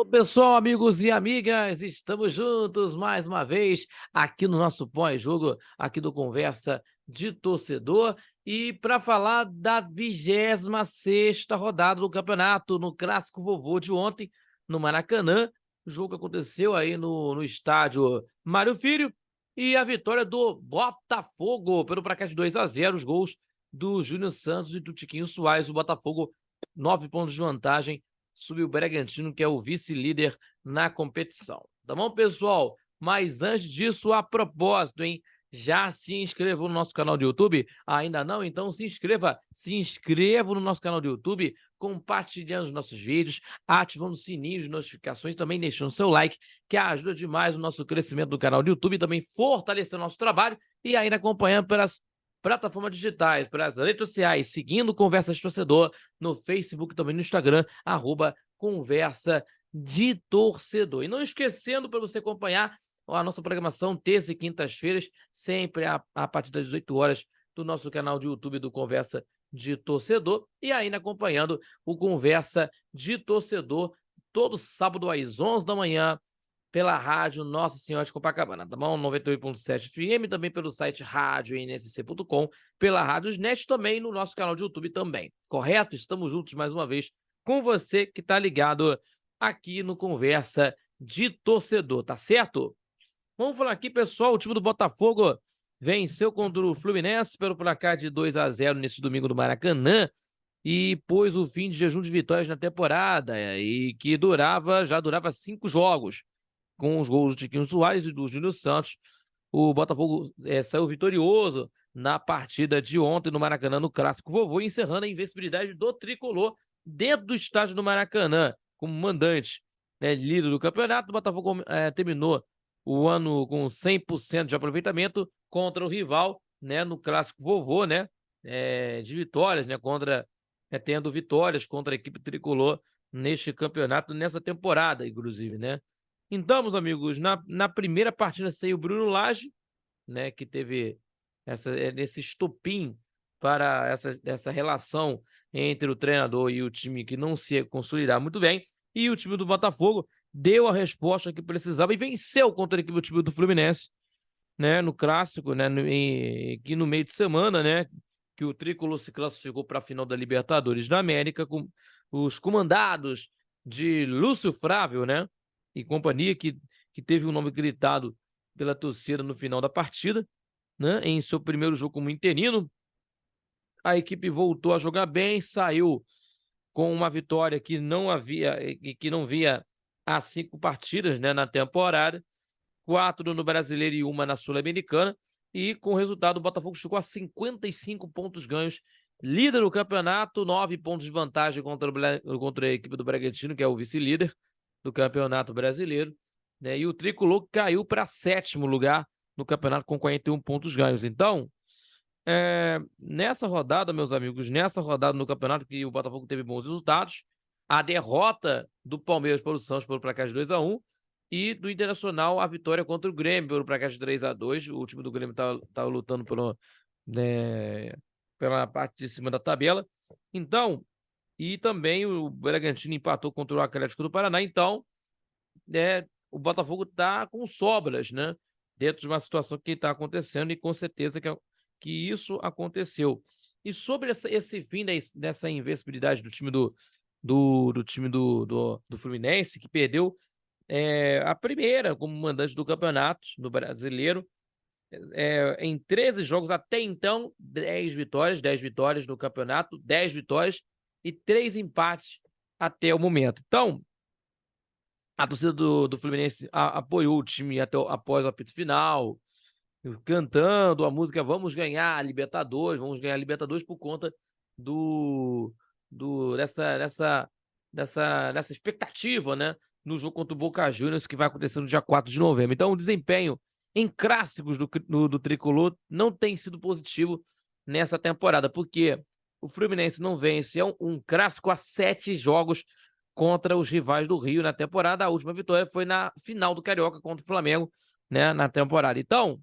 Ô, pessoal, amigos e amigas, estamos juntos mais uma vez aqui no nosso pós-jogo, aqui do Conversa de Torcedor, e para falar da 26ª rodada do campeonato, no Clássico Vovô de ontem, no Maracanã. O jogo aconteceu aí no estádio Mário Filho, e a vitória do Botafogo pelo placar de 2-0, os gols do Júnior Santos e do Tiquinho Soares. O Botafogo, 9 pontos de vantagem, subiu o Bragantino, que é o vice-líder na competição. Tá bom, pessoal? Mas antes disso, a propósito, hein? Já se inscreveu no nosso canal do YouTube? Ainda não? Então se inscreva. Se inscreva no nosso canal do YouTube, compartilhando os nossos vídeos, ativando o sininho de notificações, também deixando seu like, que ajuda demais o nosso crescimento do canal do YouTube, também fortalecendo o nosso trabalho e ainda acompanhando pelas plataformas digitais, pelas redes sociais, seguindo Conversa de Torcedor no Facebook, também no Instagram, @Conversa de Torcedor. E não esquecendo para você acompanhar a nossa programação terça e quintas-feiras, sempre a partir das 18 horas, do nosso canal de YouTube do Conversa de Torcedor, e ainda acompanhando o Conversa de Torcedor todo sábado às 11 da manhã, pela rádio Nossa Senhora de Copacabana, tá bom? 98.7 FM, também pelo site radioNSC.com, pela Rádiosnet, também no nosso canal de YouTube também, correto? Estamos juntos mais uma vez com você que tá ligado aqui no Conversa de Torcedor, tá certo? Vamos falar aqui, pessoal, o time do Botafogo venceu contra o Fluminense pelo placar de 2-0 nesse domingo do Maracanã e pôs o fim de jejum de vitórias na temporada, e que já durava 5 jogos. Com os gols do Tiquinho Soares e do Júnior Santos, o Botafogo saiu vitorioso na partida de ontem no Maracanã, no Clássico Vovô, encerrando a invencibilidade do Tricolor dentro do estádio do Maracanã, como mandante, né, líder do campeonato. O Botafogo terminou o ano com 100% de aproveitamento contra o rival, né, no Clássico Vovô, né, de vitórias, né, tendo vitórias contra a equipe Tricolor neste campeonato, nessa temporada, inclusive, né. Então, meus amigos, na primeira partida saiu o Bruno Lage, né, que teve esse estopim para essa relação entre o treinador e o time que não se consolidar muito bem, e o time do Botafogo deu a resposta que precisava e venceu contra a equipe do time do Fluminense, né, no Clássico, né, aqui no meio de semana, né, que o Tricolor se classificou para a final da Libertadores da América, com os comandados de Lúcio Flávio, né, e companhia, que teve o nome gritado pela torcida no final da partida, né, em seu primeiro jogo como interino. A equipe voltou a jogar bem, saiu com uma vitória que não via há 5 partidas, né, na temporada, 4 no Brasileiro e 1 na Sul-Americana, e com o resultado o Botafogo chegou a 55 pontos ganhos, líder do campeonato, 9 pontos de vantagem contra a equipe do Bragantino, que é o vice-líder do Campeonato Brasileiro, né? E o Tricolor caiu para 7º lugar no campeonato com 41 pontos ganhos. Então, nessa rodada, meus amigos, nessa rodada no campeonato que o Botafogo teve bons resultados, a derrota do Palmeiras para o Santos pelo placar de 2-1, e do Internacional a vitória contra o Grêmio pelo placar de 3-2. O time do Grêmio tá lutando pela parte de cima da tabela. Então, e também o Bragantino empatou contra o Atlético do Paraná. Então, o Botafogo está com sobras, né, dentro de uma situação que está acontecendo, e com certeza que isso aconteceu. E sobre esse fim dessa invencibilidade do time do time do Fluminense, que perdeu a primeira como mandante do campeonato do Brasileiro, em 13 jogos até então, 10 vitórias no campeonato, 10 vitórias e 3 empates até o momento. Então, a torcida do Fluminense apoiou o time após o apito final, cantando a música "Vamos ganhar a Libertadores", por conta dessa expectativa, né, no jogo contra o Boca Juniors, que vai acontecer no dia 4 de novembro. Então, o desempenho em clássicos do Tricolor não tem sido positivo nessa temporada, porque o Fluminense não vence um clássico há 7 jogos contra os rivais do Rio na temporada. A última vitória foi na final do Carioca contra o Flamengo, né, na temporada. Então,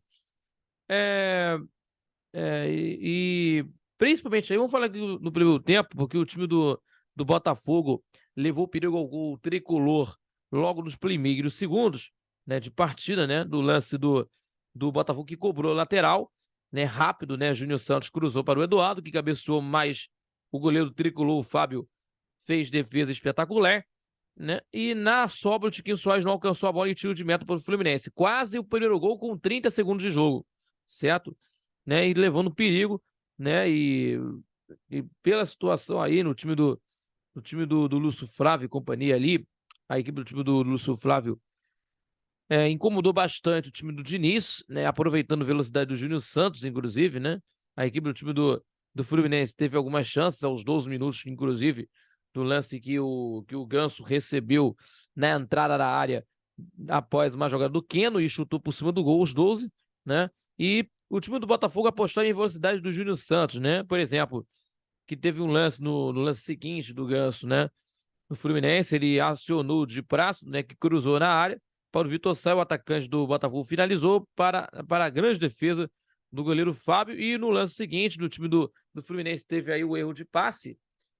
principalmente aí, vamos falar aqui no primeiro tempo, porque o time do Botafogo levou perigo ao gol tricolor logo nos primeiros segundos, né, de partida, né, do lance do Botafogo, que cobrou lateral, né, rápido, né, Júnior Santos cruzou para o Eduardo, que cabeceou, mas o goleiro tricolor, o Fábio, fez defesa espetacular, né, e na sobra o Tiquinho Soares não alcançou a bola e tiro de meta para o Fluminense. Quase o primeiro gol com 30 segundos de jogo, certo? Né, e levando perigo, né, e pela situação aí no time do Lúcio Flávio e companhia ali, a equipe do time do Lúcio Flávio incomodou bastante o time do Diniz, né, aproveitando a velocidade do Júnior Santos, inclusive, né? A equipe do time do Fluminense teve algumas chances aos 12 minutos, inclusive, do lance que o Ganso recebeu na entrada da área após uma jogada do Keno e chutou por cima do gol, os 12, né? E o time do Botafogo apostou em velocidade do Júnior Santos, né? Por exemplo, que teve um lance no lance seguinte do Ganso, né? No Fluminense, ele acionou de braço, né? Que cruzou na área para o Vitor Sá, o atacante do Botafogo finalizou para a grande defesa do goleiro Fábio. E no lance seguinte, do time do Fluminense, teve aí o erro de passe,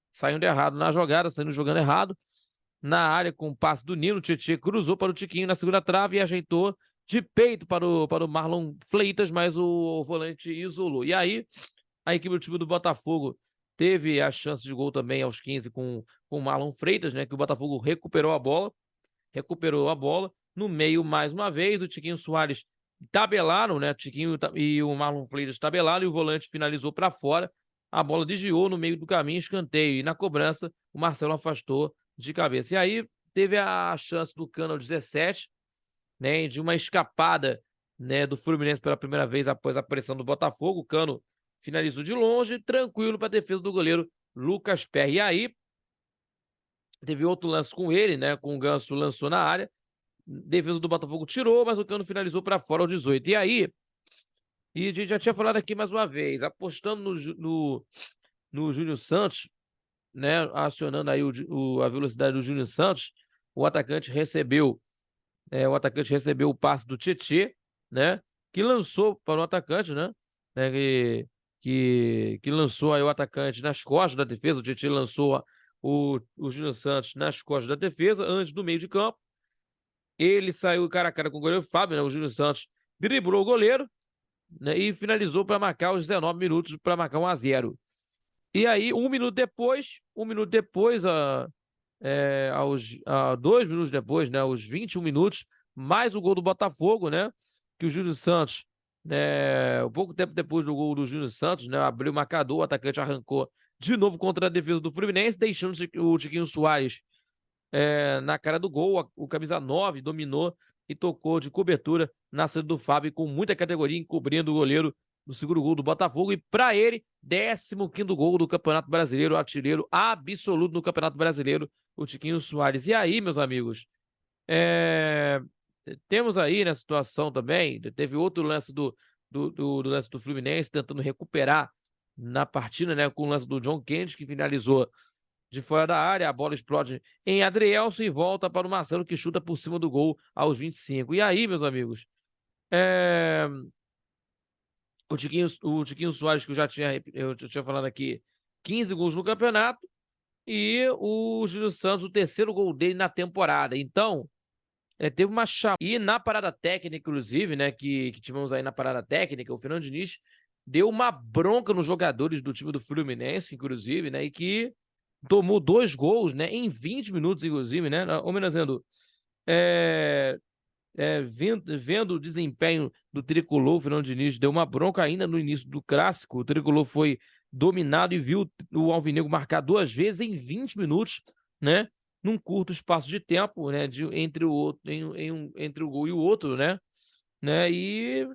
saindo errado na jogada, saindo jogando errado. Na área, com o passe do Nino, o Tietê cruzou para o Tiquinho na segunda trave e ajeitou de peito para o Marlon Fleitas, mas o volante isolou. E aí, a equipe do time do Botafogo teve a chance de gol também aos 15 com o Marlon Freitas, né? Que o Botafogo recuperou a bola. No meio, mais uma vez, o Tiquinho Soares tabelaram, né? O Tiquinho e o Marlon Freitas tabelaram e o volante finalizou para fora. A bola desviou no meio do caminho, escanteio. E na cobrança, o Marcelo afastou de cabeça. E aí teve a chance do Cano ao 17, né? De uma escapada, né, do Fluminense pela primeira vez após a pressão do Botafogo. O Cano finalizou de longe, tranquilo para a defesa do goleiro Lucas Perry. E aí teve outro lance com ele, né? Com o Ganso lançou na área. Defesa do Botafogo tirou, mas o Cano finalizou para fora ao 18. E aí, e a gente já tinha falado aqui mais uma vez, apostando no Júnior Santos, né? Acionando aí a velocidade do Júnior Santos, o atacante recebeu o passe do Tietê, né? Que lançou para o atacante, né? Que lançou aí o atacante nas costas da defesa. O Tietê lançou o Júnior Santos nas costas da defesa, antes do meio de campo. Ele saiu cara a cara com o goleiro Fábio, né? O Júnior Santos driblou o goleiro, né? E finalizou para marcar os 19 minutos, para marcar 1-0. E aí, um minuto depois, 2 minutos depois, né? Aos 21 minutos, mais o gol do Botafogo, né? Que o Júnior Santos, né? Um pouco tempo depois do gol do Júnior Santos, né? Abriu o marcador, o atacante arrancou de novo contra a defesa do Fluminense, deixando o Tiquinho Soares na cara do gol. O camisa 9 dominou e tocou de cobertura na saída do Fábio, com muita categoria, encobrindo o goleiro do segundo gol do Botafogo. E para ele, 15º gol do Campeonato Brasileiro, artilheiro absoluto no Campeonato Brasileiro, o Tiquinho Soares. E aí, meus amigos, temos aí na situação também, teve outro lance do lance do Fluminense tentando recuperar na partida, né, com o lance do John Kennedy, que finalizou de fora da área. A bola explode em Adrielson e volta para o Marcelo, que chuta por cima do gol aos 25. E aí, meus amigos, o Tiquinho Soares, que eu tinha falado aqui, 15 gols no campeonato, e o Júnior Santos, o terceiro gol dele na temporada. Então, teve uma chamada. E na parada técnica, inclusive, né, que tivemos aí na parada técnica, o Fernando Diniz deu uma bronca nos jogadores do time do Fluminense, inclusive, né, e que tomou 2 gols, né, em 20 minutos, inclusive, né, ou menos dizendo, vendo o desempenho do Tricolor, o Fernando Diniz deu uma bronca ainda no início do Clássico. O Tricolor foi dominado e viu o Alvinegro marcar 2 vezes em 20 minutos, né, num curto espaço de tempo, né, entre o gol e o outro, né, e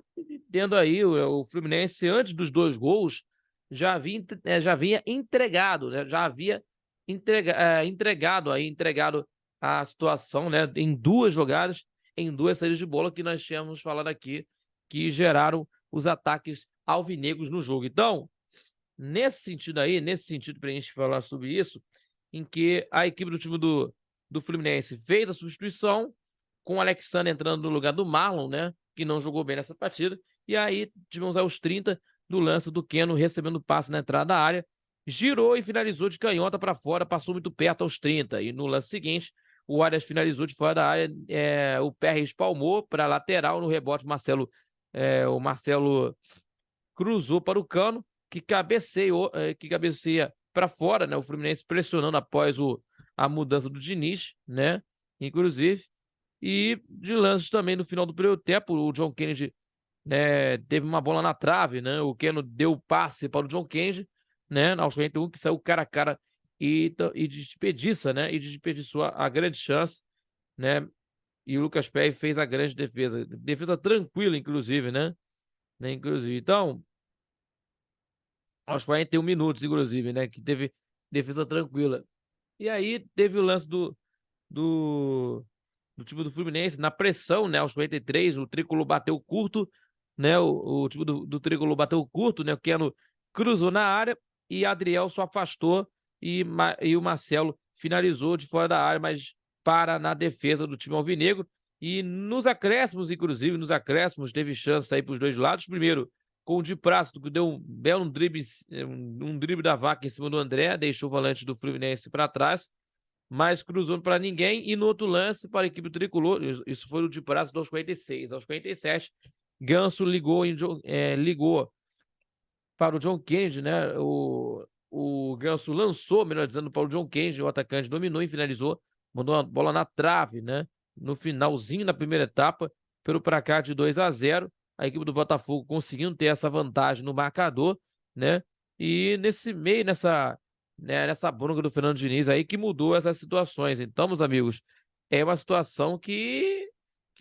tendo aí o Fluminense, antes dos 2 gols, já havia entregado, né, entregado a situação, né, em 2 jogadas, em 2 saídas de bola que nós tínhamos falado aqui, que geraram os ataques alvinegros no jogo. Então, nesse sentido, para a gente falar sobre isso, em que a equipe do time do Fluminense fez a substituição, com o Alexandre entrando no lugar do Marlon, né, que não jogou bem nessa partida, e aí tivemos aos 30 do lance do Keno recebendo passe na entrada da área, girou e finalizou de canhota para fora, passou muito perto aos 30, e no lance seguinte, o Arias finalizou de fora da área, o Perry espalmou para a lateral, no rebote o Marcelo cruzou para o Cano, que cabeceia para fora, né? O Fluminense pressionando após a mudança do Diniz, né? Inclusive. E de lances também no final do primeiro tempo, o John Kennedy, né, teve uma bola na trave, né? O Keno deu o passe para o John Kennedy, né? Aos 41, que saiu cara a cara e desperdiça, né? E desperdiçou a grande chance, né? E o Lucas Perry fez a grande defesa. Defesa tranquila, inclusive, né? Inclusive. Então, aos 41 minutos, inclusive, né? Que teve defesa tranquila. E aí teve o lance do time do Fluminense na pressão, né? Aos 43, o Tricolor bateu curto, né? O time do Tricolor bateu curto, né? O Keno cruzou na área e Adriel só afastou e o Marcelo finalizou de fora da área, mas para na defesa do time alvinegro. E nos acréscimos, inclusive, teve chance aí para os dois lados. Primeiro, com o Di Prácido, que deu um belo drible, um drible da Vaca em cima do André, deixou o volante do Fluminense para trás, mas cruzou para ninguém. E no outro lance, para a equipe tricolor, isso foi o Di Prácido aos 46. Aos 47, Ganso ligou para o John Kennedy, né? O Ganso lançou, melhor dizendo, para o John Kennedy, o atacante dominou e finalizou, mandou uma bola na trave, né? No finalzinho da primeira etapa, pelo placar de 2-0, a equipe do Botafogo conseguindo ter essa vantagem no marcador, né? E nessa bronca do Fernando Diniz aí que mudou essas situações. Então, meus amigos, é uma situação que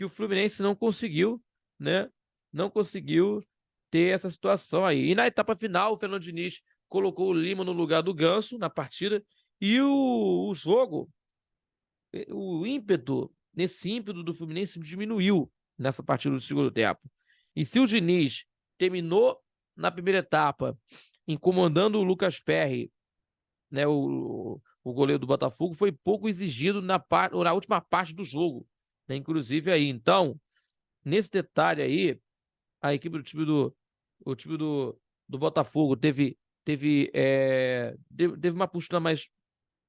o Fluminense não conseguiu, né? Não conseguiu ter essa situação aí. E na etapa final, o Fernando Diniz colocou o Lima no lugar do Ganso na partida e o jogo, nesse ímpeto do Fluminense diminuiu nessa partida do segundo tempo. E se o Diniz terminou na primeira etapa incomodando o Lucas Perry, né, o goleiro do Botafogo, foi pouco exigido na última parte do jogo, né, inclusive aí. Então, nesse detalhe aí, a equipe o time do Botafogo teve uma postura mais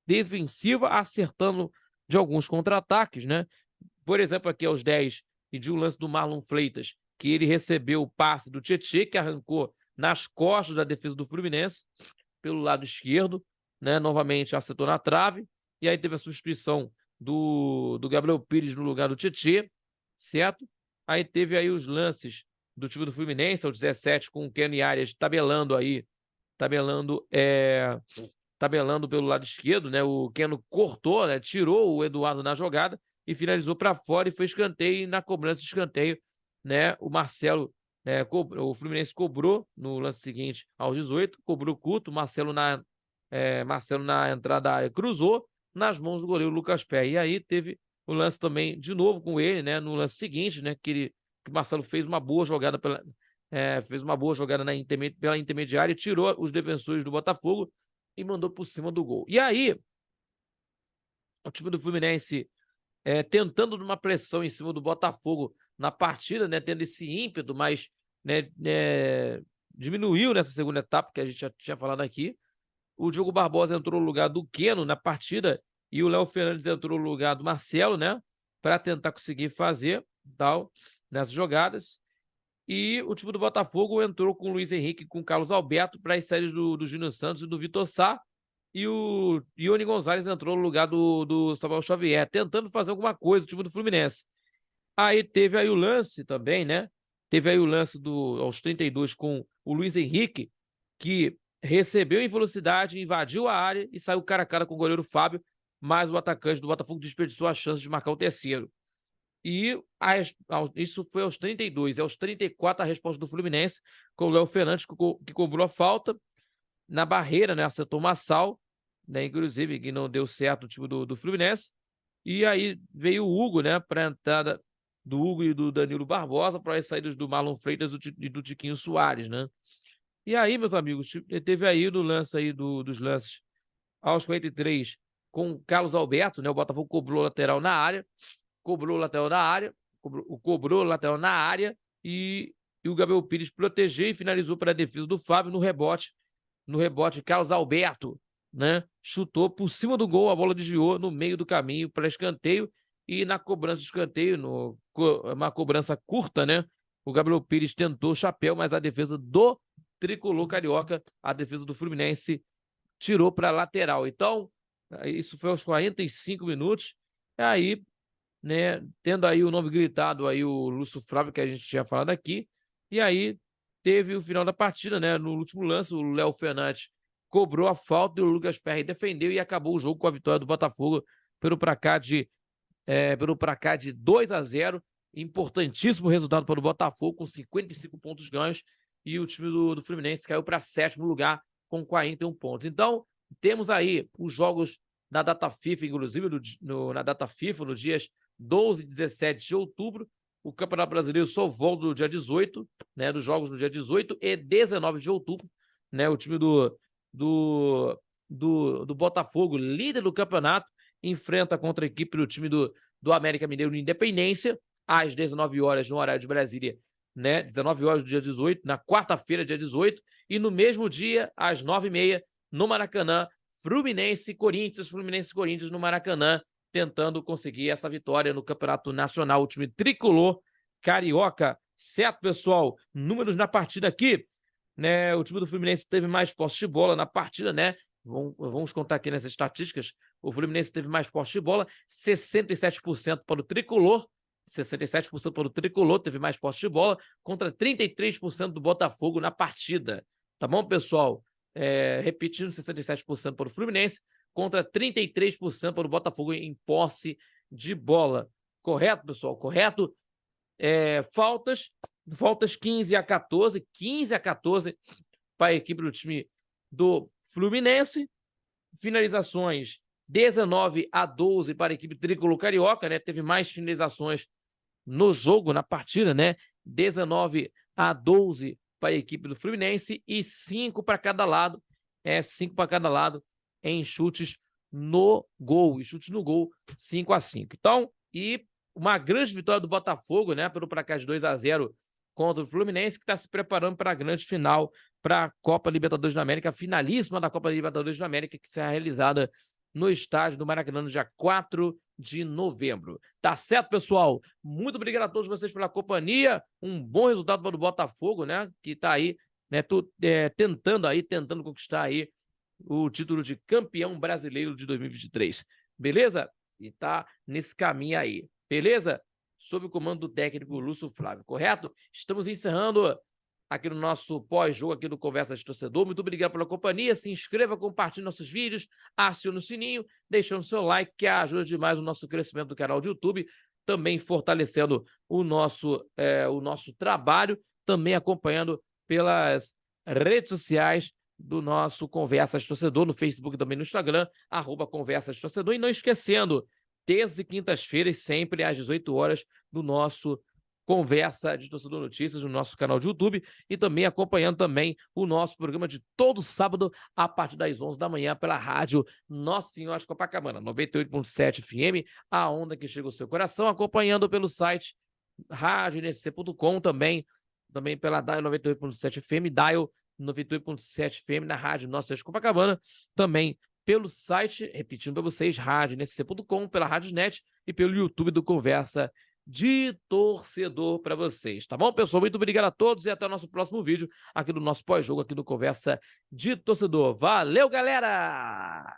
defensiva, acertando de alguns contra-ataques, né? Por exemplo, aqui aos 10, e de um lance do Marlon Freitas, que ele recebeu o passe do Tietê, que arrancou nas costas da defesa do Fluminense, pelo lado esquerdo, né? Novamente acertou na trave, e aí teve a substituição do Gabriel Pires no lugar do Tietê, certo? Aí teve aí os lances do time do Fluminense, aos 17, com o Kenny Arias tabelando pelo lado esquerdo, né? O Keno cortou, né? Tirou o Eduardo na jogada e finalizou para fora e foi escanteio. E na cobrança de escanteio, né? O Marcelo, o Fluminense cobrou no lance seguinte aos 18, cobrou curto, Marcelo na entrada da área cruzou nas mãos do goleiro Lucas Pé. E aí teve o lance também de novo com ele, né? No lance seguinte, né? Que o Marcelo fez uma boa jogada pela intermediária e tirou os defensores do Botafogo e mandou por cima do gol. E aí, o time do Fluminense tentando uma pressão em cima do Botafogo na partida, né, tendo esse ímpeto, mas diminuiu nessa segunda etapa, que a gente já tinha falado aqui. O Diogo Barbosa entrou no lugar do Keno na partida e o Léo Fernandes entrou no lugar do Marcelo, né, para tentar conseguir fazer tal nessas jogadas. E o time do Botafogo entrou com o Luiz Henrique e com o Carlos Alberto para as séries do Júnior Santos e do Vitor Sá. E o Ione Gonzalez entrou no lugar do Samuel Xavier, tentando fazer alguma coisa o time do Fluminense. Aí teve aí o lance também, né? Teve aí o lance aos 32 com o Luiz Henrique, que recebeu em velocidade, invadiu a área e saiu cara a cara com o goleiro Fábio, mas o atacante do Botafogo desperdiçou a chance de marcar o terceiro. E isso foi aos 32. E aos 34, a resposta do Fluminense, com o Léo Fernandes, que cobrou a falta na barreira, né? Acertou o Massal, né? Inclusive, que não deu certo o time do Fluminense. E aí veio o Hugo, né? Para a entrada do Hugo e do Danilo Barbosa, para as saídas do Marlon Freitas e do Tiquinho Soares, né? E aí, meus amigos, teve aí no lance aí dos lances aos 53 com o Carlos Alberto, né? O Botafogo cobrou lateral na área. Cobrou lateral na área e o Gabriel Pires protegeu e finalizou para a defesa do Fábio no rebote, Carlos Alberto, né, chutou por cima do gol, a bola desviou no meio do caminho para escanteio, e na cobrança de escanteio, uma cobrança curta, né, o Gabriel Pires tentou o chapéu, mas a defesa do tricolor carioca, a defesa do Fluminense, tirou para a lateral. Então, isso foi aos 45 minutos, aí, né, tendo aí o nome gritado aí, o Lúcio Flávio, que a gente tinha falado aqui, e aí teve o final da partida, né, no último lance, o Léo Fernandes cobrou a falta e o Lucas Perry defendeu e acabou o jogo com a vitória do Botafogo pelo placar de 2-0, importantíssimo resultado para o Botafogo, com 55 pontos ganhos, e o time do Fluminense caiu para 7º lugar com 41 pontos. Então, temos aí os jogos da data FIFA, inclusive na data FIFA, nos dias 12 e 17 de outubro. O Campeonato Brasileiro só volta no dia 18, né, dos jogos no dia 18 e 19 de outubro, né, o time do Botafogo, líder do campeonato, enfrenta contra a equipe do time do América Mineiro no Independência, às 19 horas no horário de Brasília, né? 19 horas do dia 18, na quarta-feira, dia 18, e no mesmo dia, às 9h30, no Maracanã, Fluminense e Corinthians no Maracanã, tentando conseguir essa vitória no Campeonato Nacional, o time tricolor carioca. Certo, pessoal? Números na partida aqui, né? O time do Fluminense teve mais posse de bola na partida, né? Vamos contar aqui nessas estatísticas. O Fluminense teve mais posse de bola, 67% para o tricolor, 67% para o tricolor, teve mais posse de bola, contra 33% do Botafogo na partida. Tá bom, pessoal? Repetindo, 67% para o Fluminense, contra 33% para o Botafogo em posse de bola. Correto, pessoal? Correto? Faltas 15-14 para a equipe do time do Fluminense. Finalizações 19-12 para a equipe tricolor carioca, né? Teve mais finalizações no jogo, na partida, né? 19-12 para a equipe do Fluminense e 5 para cada lado. 5 para cada lado em chutes no gol. E chutes no gol, 5-5. Então, e uma grande vitória do Botafogo, né? Pelo placar de 2-0 contra o Fluminense, que está se preparando para a grande final, para a Copa Libertadores da América, a finalíssima da Copa Libertadores da América, que será realizada no estádio do Maracanã no dia 4 de novembro. Tá certo, pessoal? Muito obrigado a todos vocês pela companhia. Um bom resultado para o Botafogo, né? Que está aí, né? Tentando conquistar aí o título de campeão brasileiro de 2023. Beleza? E tá nesse caminho aí. Beleza? Sob o comando do técnico Lúcio Flávio, correto? Estamos encerrando aqui no nosso pós-jogo aqui do Conversa de Torcedor. Muito obrigado pela companhia. Se inscreva, compartilhe nossos vídeos, acione o sininho, deixando seu like, que ajuda demais o nosso crescimento do canal do YouTube, também fortalecendo o nosso trabalho, também acompanhando pelas redes sociais do nosso Conversa de Torcedor, no Facebook e também no Instagram, @Conversa de Torcedor. E não esquecendo, terças e quintas-feiras, sempre às 18 horas, do nosso Conversa de Torcedor Notícias, no nosso canal de YouTube, e também acompanhando também o nosso programa de todo sábado, a partir das 11 da manhã, pela rádio Nossa Senhora de Copacabana, 98.7 FM, a onda que chega ao seu coração, acompanhando pelo site radionc.com, também pela Dial 98.7 FM, Dial 98.7 FM, na rádio Nossa Senhora de Copacabana, também pelo site, repetindo para vocês, radionc.com, pela RádioNet e pelo YouTube do Conversa de Torcedor para vocês, tá bom, pessoal? Muito obrigado a todos e até o nosso próximo vídeo aqui do nosso pós-jogo, aqui do Conversa de Torcedor. Valeu, galera!